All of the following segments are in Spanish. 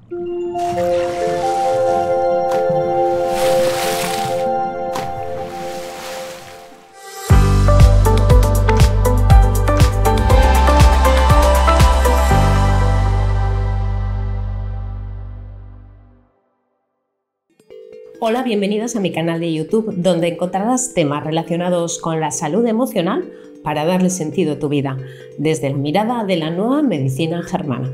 Hola, bienvenidos a mi canal de YouTube, donde encontrarás temas relacionados con la salud emocional para darle sentido a tu vida, desde la mirada de la nueva medicina germana.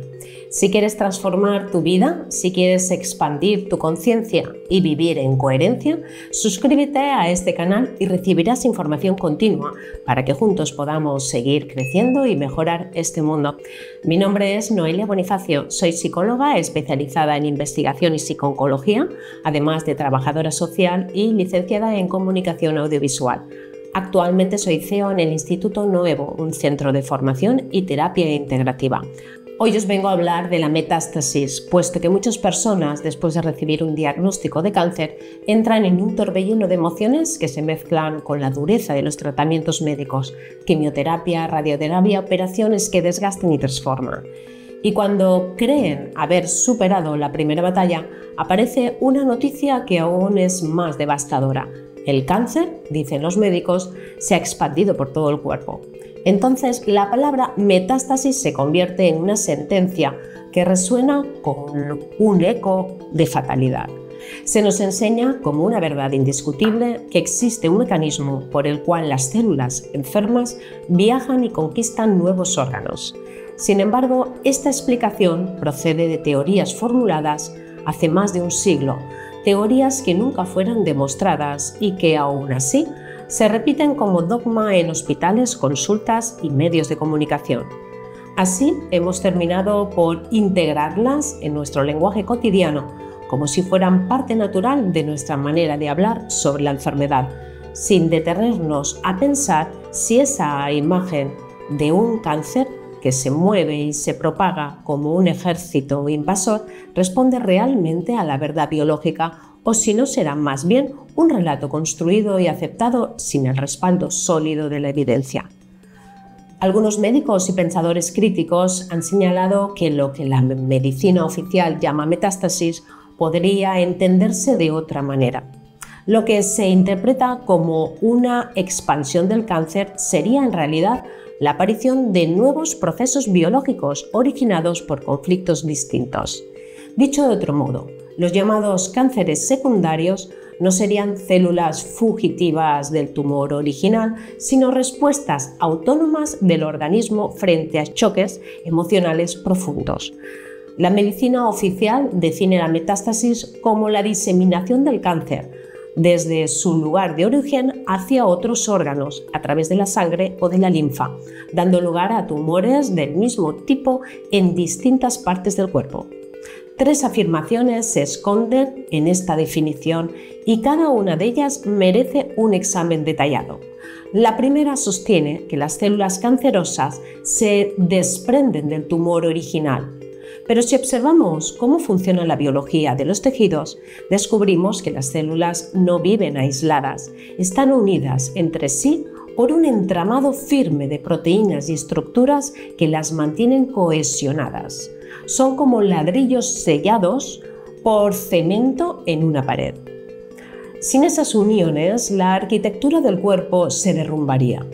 Si quieres transformar tu vida, si quieres expandir tu conciencia y vivir en coherencia, suscríbete a este canal y recibirás información continua para que juntos podamos seguir creciendo y mejorar este mundo. Mi nombre es Noelia Bonifacio, soy psicóloga especializada en investigación y psico-oncología, además de trabajadora social y licenciada en comunicación audiovisual. Actualmente soy CEO en el Instituto Nuevo, un centro de formación y terapia integrativa. Hoy os vengo a hablar de la metástasis, puesto que muchas personas, después de recibir un diagnóstico de cáncer, entran en un torbellino de emociones que se mezclan con la dureza de los tratamientos médicos, quimioterapia, radioterapia, operaciones que desgastan y transforman. Y cuando creen haber superado la primera batalla, aparece una noticia que aún es más devastadora. El cáncer, dicen los médicos, se ha expandido por todo el cuerpo. Entonces, la palabra metástasis se convierte en una sentencia que resuena con un eco de fatalidad. Se nos enseña como una verdad indiscutible que existe un mecanismo por el cual las células enfermas viajan y conquistan nuevos órganos. Sin embargo, esta explicación procede de teorías formuladas hace más de un siglo, teorías que nunca fueron demostradas y que aún así se repiten como dogma en hospitales, consultas y medios de comunicación. Así hemos terminado por integrarlas en nuestro lenguaje cotidiano, como si fueran parte natural de nuestra manera de hablar sobre la enfermedad, sin detenernos a pensar si esa imagen de un cáncer que se mueve y se propaga como un ejército invasor responde realmente a la verdad biológica o si no será más bien un relato construido y aceptado sin el respaldo sólido de la evidencia. Algunos médicos y pensadores críticos han señalado que lo que la medicina oficial llama metástasis podría entenderse de otra manera. Lo que se interpreta como una expansión del cáncer sería en realidad la aparición de nuevos procesos biológicos originados por conflictos distintos. Dicho de otro modo, los llamados cánceres secundarios no serían células fugitivas del tumor original, sino respuestas autónomas del organismo frente a choques emocionales profundos. La medicina oficial define la metástasis como la diseminación del cáncer desde su lugar de origen hacia otros órganos a través de la sangre o de la linfa, dando lugar a tumores del mismo tipo en distintas partes del cuerpo. Tres afirmaciones se esconden en esta definición y cada una de ellas merece un examen detallado. La primera sostiene que las células cancerosas se desprenden del tumor original. Pero si observamos cómo funciona la biología de los tejidos, descubrimos que las células no viven aisladas, están unidas entre sí por un entramado firme de proteínas y estructuras que las mantienen cohesionadas. Son como ladrillos sellados por cemento en una pared. Sin esas uniones, la arquitectura del cuerpo se derrumbaría.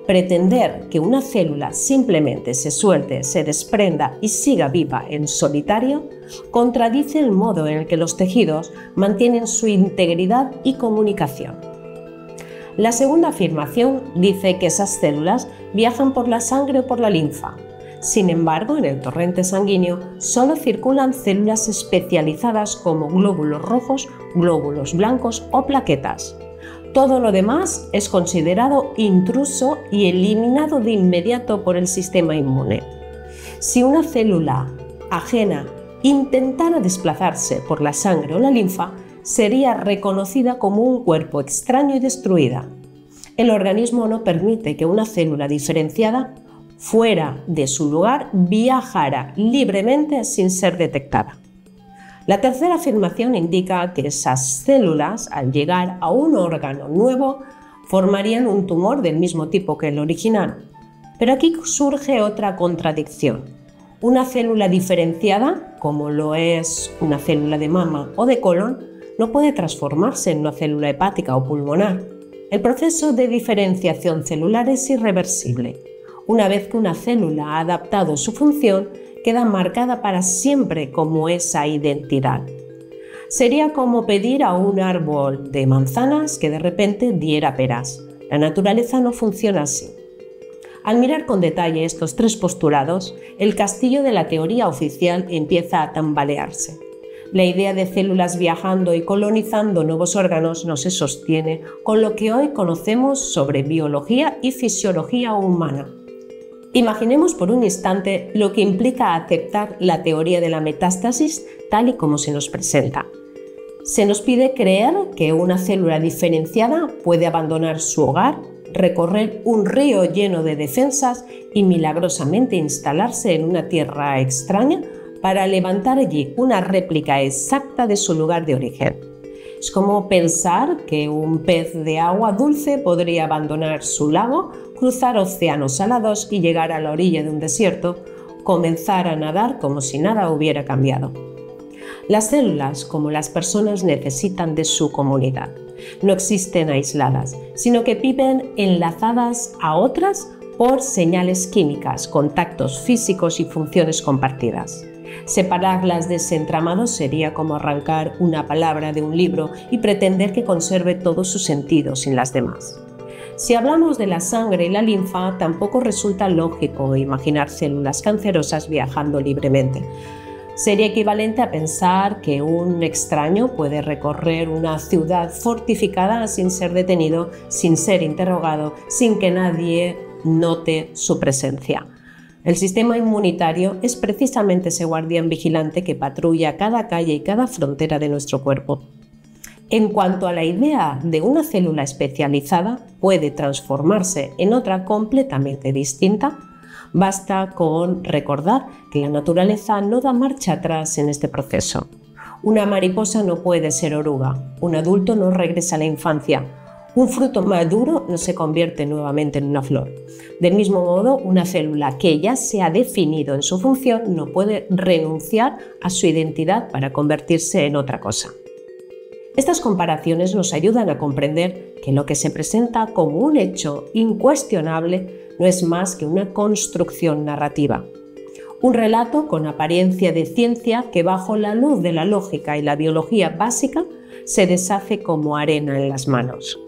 Pretender que una célula simplemente se suelte, se desprenda y siga viva en solitario contradice el modo en el que los tejidos mantienen su integridad y comunicación. La segunda afirmación dice que esas células viajan por la sangre o por la linfa. Sin embargo, en el torrente sanguíneo solo circulan células especializadas como glóbulos rojos, glóbulos blancos o plaquetas. Todo lo demás es considerado intruso y eliminado de inmediato por el sistema inmune. Si una célula ajena intentara desplazarse por la sangre o la linfa, sería reconocida como un cuerpo extraño y destruida. El organismo no permite que una célula diferenciada fuera de su lugar viajara libremente sin ser detectada. La tercera afirmación indica que esas células, al llegar a un órgano nuevo, formarían un tumor del mismo tipo que el original. Pero aquí surge otra contradicción. Una célula diferenciada como lo es una célula de mama o de colon, no puede transformarse en una célula hepática o pulmonar. El proceso de diferenciación celular es irreversible. Una vez que una célula ha adaptado su función, queda marcada para siempre como esa identidad. Sería como pedir a un árbol de manzanas que de repente diera peras. La naturaleza no funciona así. Al mirar con detalle estos tres postulados, el castillo de la teoría oficial empieza a tambalearse. La idea de células viajando y colonizando nuevos órganos no se sostiene con lo que hoy conocemos sobre biología y fisiología humana. Imaginemos por un instante lo que implica aceptar la teoría de la metástasis tal y como se nos presenta. Se nos pide creer que una célula diferenciada puede abandonar su hogar, recorrer un río lleno de defensas y milagrosamente instalarse en una tierra extraña para levantar allí una réplica exacta de su lugar de origen. Es como pensar que un pez de agua dulce podría abandonar su lago, cruzar océanos salados y llegar a la orilla de un desierto, comenzar a nadar como si nada hubiera cambiado. Las células, como las personas, necesitan de su comunidad. No existen aisladas, sino que viven enlazadas a otras por señales químicas, contactos físicos y funciones compartidas. Separarlas de ese entramado sería como arrancar una palabra de un libro y pretender que conserve todo su sentido sin las demás. Si hablamos de la sangre y la linfa, tampoco resulta lógico imaginar células cancerosas viajando libremente. Sería equivalente a pensar que un extraño puede recorrer una ciudad fortificada sin ser detenido, sin ser interrogado, sin que nadie note su presencia. El sistema inmunitario es precisamente ese guardián vigilante que patrulla cada calle y cada frontera de nuestro cuerpo. En cuanto a la idea de una célula especializada puede transformarse en otra completamente distinta, basta con recordar que la naturaleza no da marcha atrás en este proceso. Una mariposa no puede ser oruga, un adulto no regresa a la infancia, un fruto maduro no se convierte nuevamente en una flor. Del mismo modo, una célula que ya se ha definido en su función no puede renunciar a su identidad para convertirse en otra cosa. Estas comparaciones nos ayudan a comprender que lo que se presenta como un hecho incuestionable no es más que una construcción narrativa. Un relato con apariencia de ciencia que bajo la luz de la lógica y la biología básica se deshace como arena en las manos.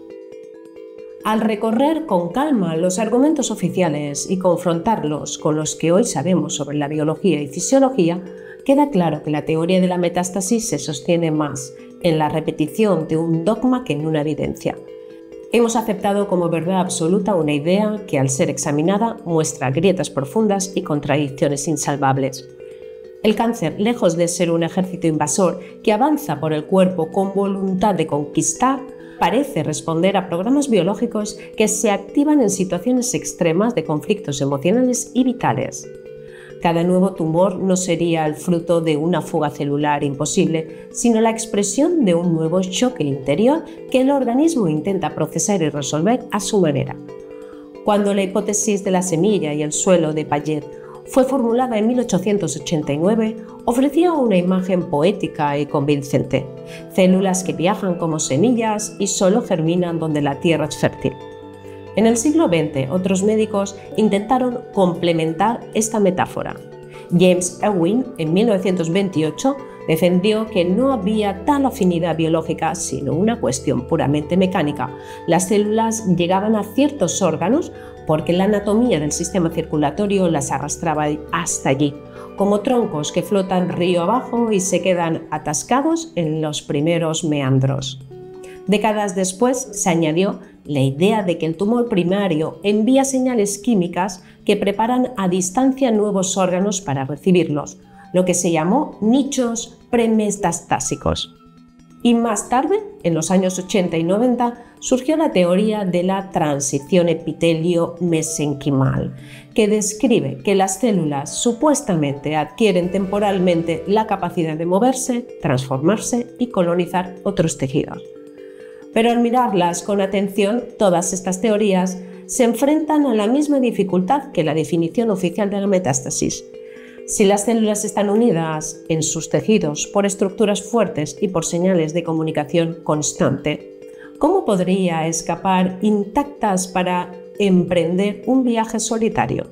Al recorrer con calma los argumentos oficiales y confrontarlos con los que hoy sabemos sobre la biología y fisiología, queda claro que la teoría de la metástasis se sostiene más en la repetición de un dogma que en una evidencia. Hemos aceptado como verdad absoluta una idea que, al ser examinada, muestra grietas profundas y contradicciones insalvables. El cáncer, lejos de ser un ejército invasor que avanza por el cuerpo con voluntad de conquistar, parece responder a programas biológicos que se activan en situaciones extremas de conflictos emocionales y vitales. Cada nuevo tumor no sería el fruto de una fuga celular imposible, sino la expresión de un nuevo choque interior que el organismo intenta procesar y resolver a su manera. Cuando la hipótesis de la semilla y el suelo de Payet fue formulada en 1889, ofrecía una imagen poética y convincente: células que viajan como semillas y solo germinan donde la tierra es fértil. En el siglo XX, otros médicos intentaron complementar esta metáfora. James Ewing, en 1928, defendió que no había tal afinidad biológica, sino una cuestión puramente mecánica. Las células llegaban a ciertos órganos porque la anatomía del sistema circulatorio las arrastraba hasta allí, como troncos que flotan río abajo y se quedan atascados en los primeros meandros. Décadas después se añadió la idea de que el tumor primario envía señales químicas que preparan a distancia nuevos órganos para recibirlos, lo que se llamó nichos premetastásicos. Y más tarde, en los años 80 y 90, surgió la teoría de la transición epitelio-mesenquimal, que describe que las células supuestamente adquieren temporalmente la capacidad de moverse, transformarse y colonizar otros tejidos. Pero al mirarlas con atención, todas estas teorías se enfrentan a la misma dificultad que la definición oficial de la metástasis. Si las células están unidas en sus tejidos por estructuras fuertes y por señales de comunicación constante, ¿cómo podría escapar intactas para emprender un viaje solitario?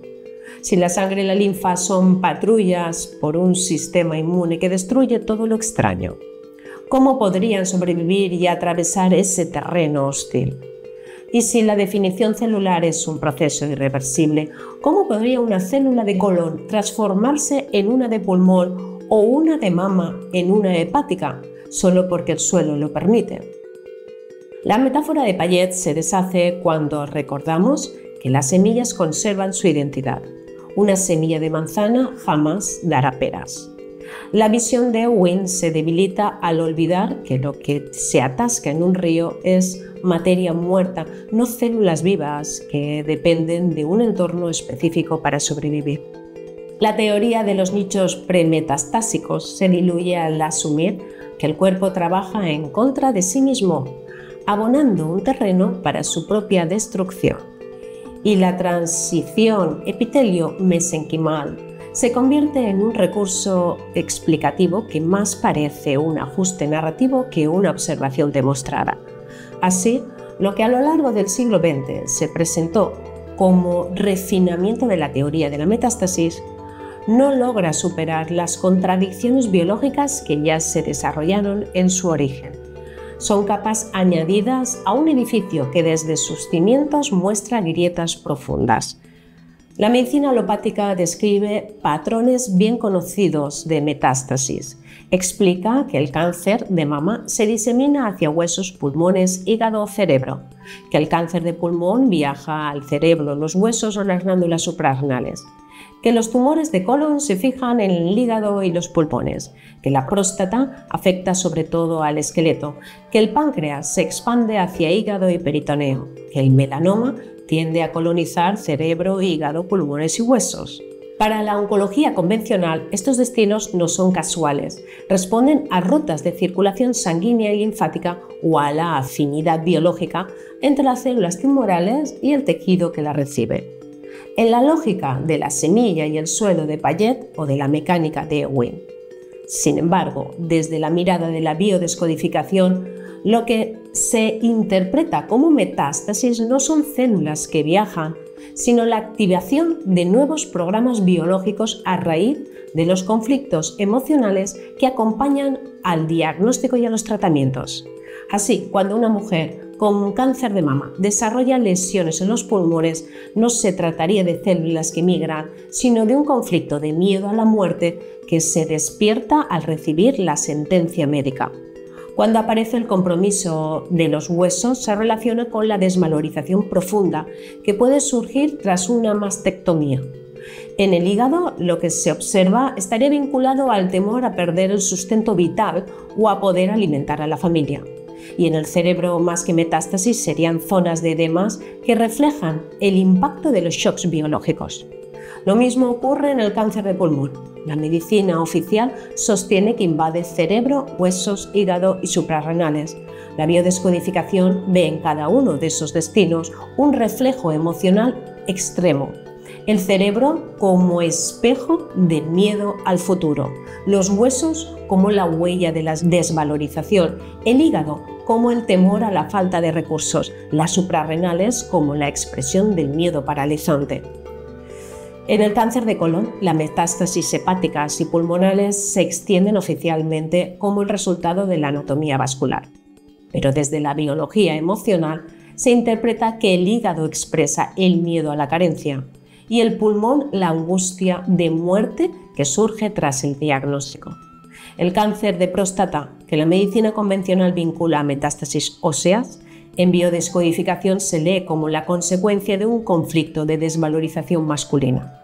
Si la sangre y la linfa son patrullas por un sistema inmune que destruye todo lo extraño, ¿cómo podrían sobrevivir y atravesar ese terreno hostil? Y si la definición celular es un proceso irreversible, ¿cómo podría una célula de colon transformarse en una de pulmón o una de mama en una hepática, solo porque el suelo lo permite? La metáfora de Payet se deshace cuando recordamos que las semillas conservan su identidad. Una semilla de manzana jamás dará peras. La visión de Ewing se debilita al olvidar que lo que se atasca en un río es materia muerta, no células vivas que dependen de un entorno específico para sobrevivir. La teoría de los nichos premetastásicos se diluye al asumir que el cuerpo trabaja en contra de sí mismo, abonando un terreno para su propia destrucción. Y la transición epitelio-mesenquimal se convierte en un recurso explicativo que más parece un ajuste narrativo que una observación demostrada. Así, lo que a lo largo del siglo XX se presentó como refinamiento de la teoría de la metástasis no logra superar las contradicciones biológicas que ya se desarrollaron en su origen. Son capas añadidas a un edificio que desde sus cimientos muestra grietas profundas. La medicina alopática describe patrones bien conocidos de metástasis. Explica que el cáncer de mama se disemina hacia huesos, pulmones, hígado o cerebro, que el cáncer de pulmón viaja al cerebro, los huesos o las glándulas suprarrenales, que los tumores de colon se fijan en el hígado y los pulmones, que la próstata afecta sobre todo al esqueleto, que el páncreas se expande hacia hígado y peritoneo, que el melanoma tiende a colonizar cerebro, hígado, pulmones y huesos. Para la oncología convencional, estos destinos no son casuales, responden a rutas de circulación sanguínea y linfática o a la afinidad biológica entre las células tumorales y el tejido que las recibe. En la lógica de la semilla y el suelo de Payet o de la mecánica de Ewing. Sin embargo, desde la mirada de la biodescodificación, lo que se interpreta como metástasis no son células que viajan, sino la activación de nuevos programas biológicos a raíz de los conflictos emocionales que acompañan al diagnóstico y a los tratamientos. Así, cuando una mujer con cáncer de mama desarrolla lesiones en los pulmones, no se trataría de células que migran, sino de un conflicto de miedo a la muerte que se despierta al recibir la sentencia médica. Cuando aparece el compromiso de los huesos, se relaciona con la desvalorización profunda que puede surgir tras una mastectomía. En el hígado, lo que se observa estaría vinculado al temor a perder el sustento vital o a poder alimentar a la familia. Y en el cerebro, más que metástasis, serían zonas de edemas que reflejan el impacto de los shocks biológicos. Lo mismo ocurre en el cáncer de pulmón. La medicina oficial sostiene que invade cerebro, huesos, hígado y suprarrenales. La biodescodificación ve en cada uno de esos destinos un reflejo emocional extremo. El cerebro como espejo del miedo al futuro, los huesos como la huella de la desvalorización, el hígado como el temor a la falta de recursos, las suprarrenales como la expresión del miedo paralizante. En el cáncer de colon, las metástasis hepáticas y pulmonares se extienden oficialmente como el resultado de la anatomía vascular. Pero desde la biología emocional se interpreta que el hígado expresa el miedo a la carencia y el pulmón la angustia de muerte que surge tras el diagnóstico. El cáncer de próstata, que la medicina convencional vincula a metástasis óseas, en biodescodificación se lee como la consecuencia de un conflicto de desvalorización masculina,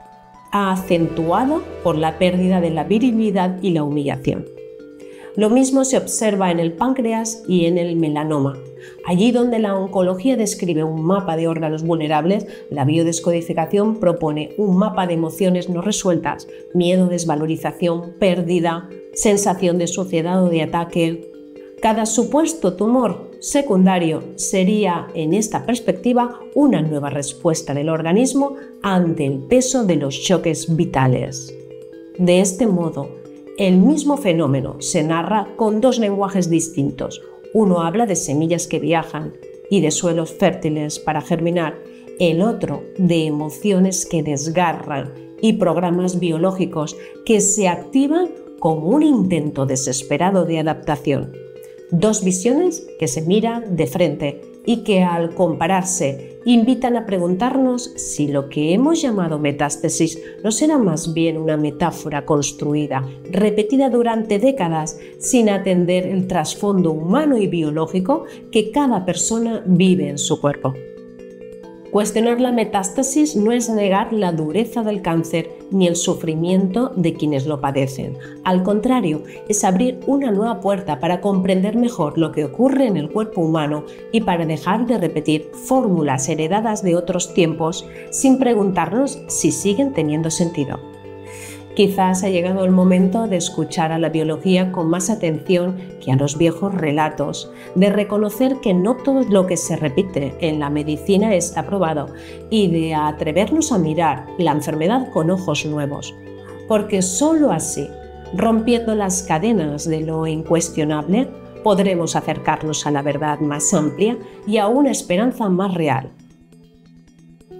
acentuado por la pérdida de la virilidad y la humillación. Lo mismo se observa en el páncreas y en el melanoma. Allí donde la oncología describe un mapa de órganos vulnerables, la biodescodificación propone un mapa de emociones no resueltas: miedo, desvalorización, pérdida, sensación de suciedad o de ataque. Cada supuesto tumor secundario sería, en esta perspectiva, una nueva respuesta del organismo ante el peso de los choques vitales. De este modo, el mismo fenómeno se narra con dos lenguajes distintos. Uno habla de semillas que viajan y de suelos fértiles para germinar, el otro de emociones que desgarran y programas biológicos que se activan como un intento desesperado de adaptación. Dos visiones que se miran de frente y que al compararse invitan a preguntarnos si lo que hemos llamado metástasis no será más bien una metáfora construida, repetida durante décadas, sin atender el trasfondo humano y biológico que cada persona vive en su cuerpo. Cuestionar la metástasis no es negar la dureza del cáncer ni el sufrimiento de quienes lo padecen. Al contrario, es abrir una nueva puerta para comprender mejor lo que ocurre en el cuerpo humano y para dejar de repetir fórmulas heredadas de otros tiempos sin preguntarnos si siguen teniendo sentido. Quizás ha llegado el momento de escuchar a la biología con más atención que a los viejos relatos, de reconocer que no todo lo que se repite en la medicina está probado y de atrevernos a mirar la enfermedad con ojos nuevos, porque sólo así, rompiendo las cadenas de lo incuestionable, podremos acercarnos a la verdad más amplia y a una esperanza más real.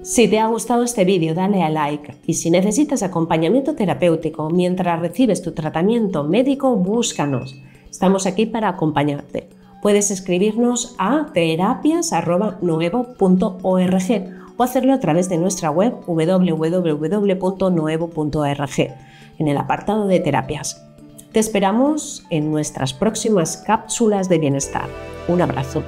Si te ha gustado este vídeo, dale a like y si necesitas acompañamiento terapéutico mientras recibes tu tratamiento médico, búscanos. Estamos aquí para acompañarte. Puedes escribirnos a terapias@noevo.org o hacerlo a través de nuestra web www.noevo.org en el apartado de terapias. Te esperamos en nuestras próximas cápsulas de bienestar. Un abrazo.